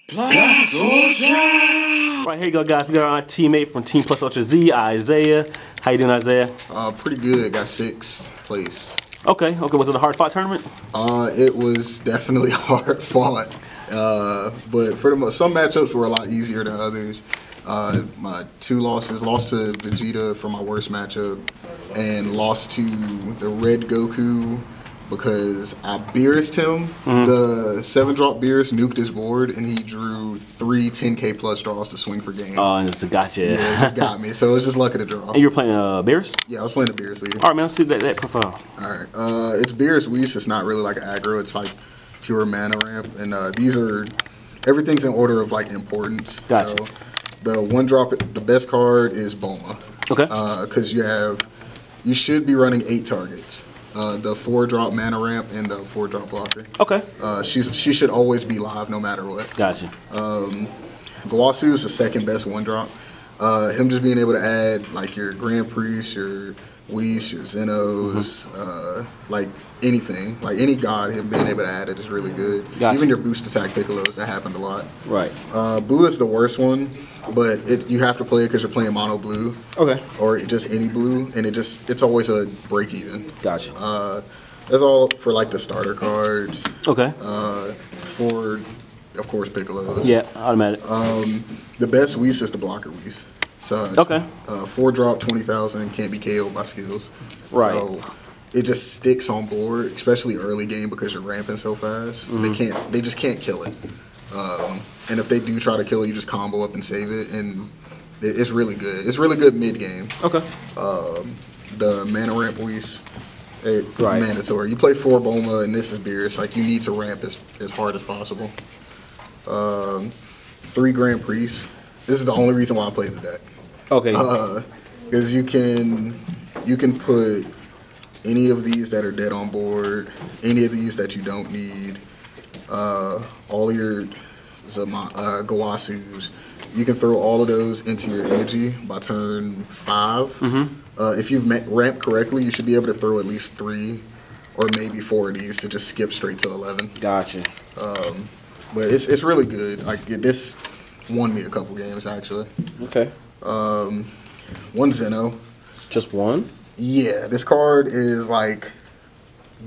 Plus Ultra! Right, here you go, guys. We got our teammate from Team Plus Ultra Z, Isaiah. How you doing, Isaiah? Pretty good. Got 6th place. Okay. Was it a hard fought tournament? It was definitely hard fought. But for the most, some matchups were a lot easier than others. My 2 losses, lost to Vegeta for my worst matchup, and lost to the Red Goku because I Beerus'd him. The 7-drop Beerus nuked his board, and he drew 3 10K plus draws to swing for game. Oh, and just got you. Yeah, it just got me. So it was just lucky to draw. And you were playing Beerus? Yeah, I was playing the Beerus leader. All right, man. Let's see that profile. All right. It's Beerus Whis. It's not really like aggro. It's like pure mana ramp. And these are, everything's in order of like importance. Gotcha. So the 1-drop, the best card is Bulma. Okay. Because you should be running 8 targets. The 4-drop mana ramp and the 4-drop blocker. Okay. She should always be live no matter what. Gotcha. Gawasu's is the second best 1-drop. Him just being able to add like your Grand Priest, your Whis, your Zenos, like anything, like any god, him being able to add it is really good. Gotcha. Even your boost attack Piccolos, that happened a lot. Right. Blue is the worst one, but you have to play it because you're playing mono blue. Okay. Or just any blue, and it's always a break even. Gotcha. That's all for like the starter cards. Okay. For of course Piccolos. Yeah, automatic. The best Whis is the blocker Whis. So okay. 4-drop 20,000 can't be KO'd by skills. Right. So it just sticks on board, especially early game because you're ramping so fast. They just can't kill it. And if they do try to kill it, you just combo up and save it, and it's really good. It's really good mid game. Okay. The mana ramp Whis, right. Mandatory. You play 4 Bulma and this is Beerus. Like you need to ramp as hard as possible. 3 Grand Priests. This is the only reason why I play the deck. Okay. Because you can put any of these that are dead on board, any of these that you don't need, all of your Gawasu's, you can throw all of those into your energy by turn 5. If you've ramped correctly, you should be able to throw at least 3 or maybe 4 of these to just skip straight to 11. Gotcha. But it's really good. Like this won me a couple games actually. Okay. 1 Zeno. Just 1? Yeah, this card is like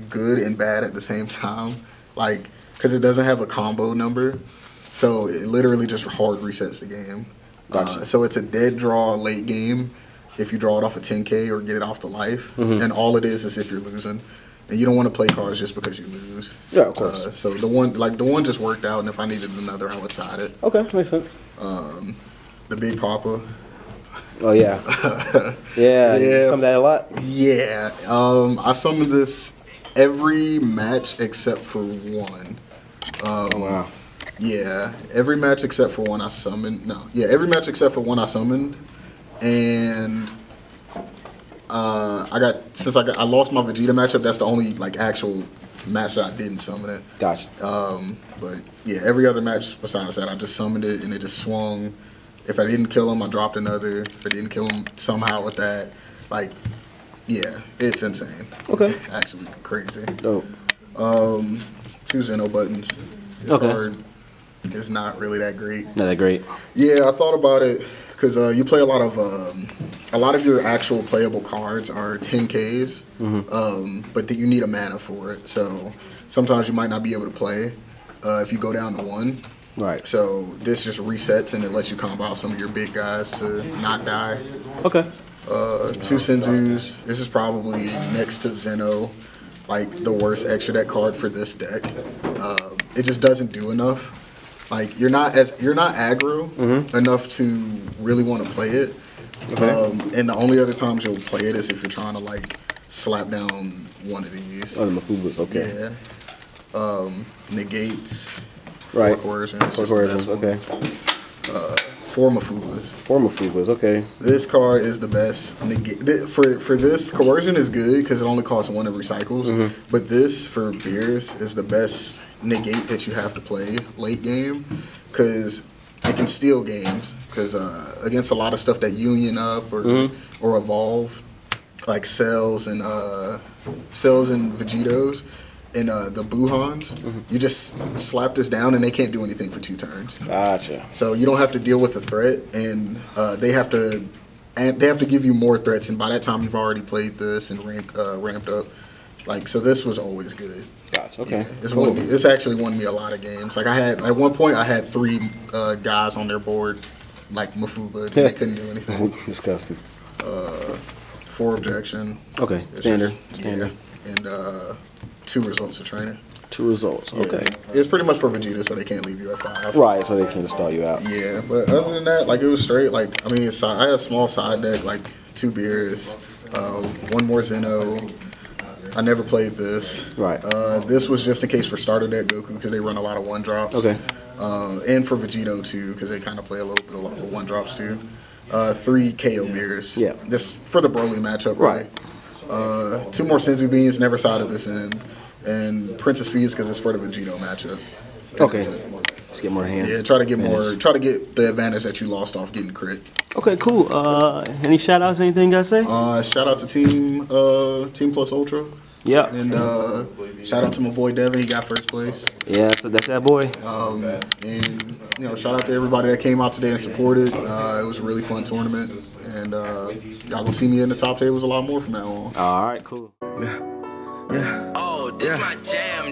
good and bad at the same time. Like, because it doesn't have a combo number, so it literally just hard resets the game. Gotcha. So it's a dead draw late game if you draw it off a 10K or get it off the life, and all it is if you're losing. And you don't want to play cards just because you lose. Yeah, of course. So the one just worked out, and if I needed another, I would side it. Okay, makes sense. The Big Papa. Oh yeah. Yeah. Sum that a lot. Yeah. I summoned this every match except for 1. Oh wow. Yeah, every match except for 1 I summoned. No, yeah, every match except for 1 I summoned, and I lost my Vegeta matchup. That's the only like actual match that I didn't summon it. Gotcha. But yeah, every other match besides that, I just summoned it and it just swung. If I didn't kill him, I dropped another. If I didn't kill him somehow with that, like, yeah, it's insane. Okay. It's actually crazy. Dope. 2 Zeno buttons. This card is not really that great. Not that great. Yeah, I thought about it because you play a lot of your actual playable cards are 10Ks, but you need a mana for it. So sometimes you might not be able to play if you go down to 1. Right. So this just resets and it lets you combo out some of your big guys to not die. Okay. 2 Senzus. This is probably next to Zeno, like the worst extra deck card for this deck. It just doesn't do enough. Like you're not aggro enough to really want to play it. Okay. And the only other times you'll play it is if you're trying to like slap down one of these. Oh, the Mafubas, okay. Yeah. Negates. Right. 4 coercions. 4 coercions, okay. 4 Mafubas. 4 Mafubas, okay. This card is the best. For this, coercion is good because it only costs 1 of recycles. But this, for Beerus, is the best negate that you have to play late game because it can steal games. Because against a lot of stuff that union up or evolve, like cells and Vegetos, in the Buhans, you just slap this down and they can't do anything for 2 turns. Gotcha. So you don't have to deal with the threat, and they have to give you more threats, and by that time you've already played this and ramped up. Like, so this was always good. Gotcha. Okay. Yeah, it's actually won me a lot of games. Like, at one point I had 3 guys on their board, like Mafuba, and they couldn't do anything. Disgusting. 4 objection. Okay. Standard. Yeah. And 2 results of training. 2 results. Okay. It's pretty much for Vegeta, so they can't leave you at 5. Right, so they can't stall you out. Yeah, but other than that, like, it was straight. Like, I mean, I had a small side deck, like 2 Beerus, 1 more Zeno. I never played this. Right. This was just in case for starter deck Goku because they run a lot of 1-drops. Okay. And for Vegito too because they kind of play a little bit of 1-drops too. 3 KO Beerus. Yeah. Just for the Broly matchup. Really. Right. 2 more Senzu Beans. Never sided this in. And Princess Fees because it's for the Vegito matchup. And okay. Just get more hands. Yeah, try to get more. Try to get the advantage that you lost off getting crit. Okay, cool. Any shout outs? Anything you guys say? Shout out to Team Plus Ultra. Yeah. And shout out to my boy Devin. He got 1st place. Yeah, that's that boy. And you know, shout out to everybody that came out today and supported. It was a really fun tournament. And y'all gonna see me in the top tables a lot more from now on. All right, cool. Yeah. Oh, this my jam.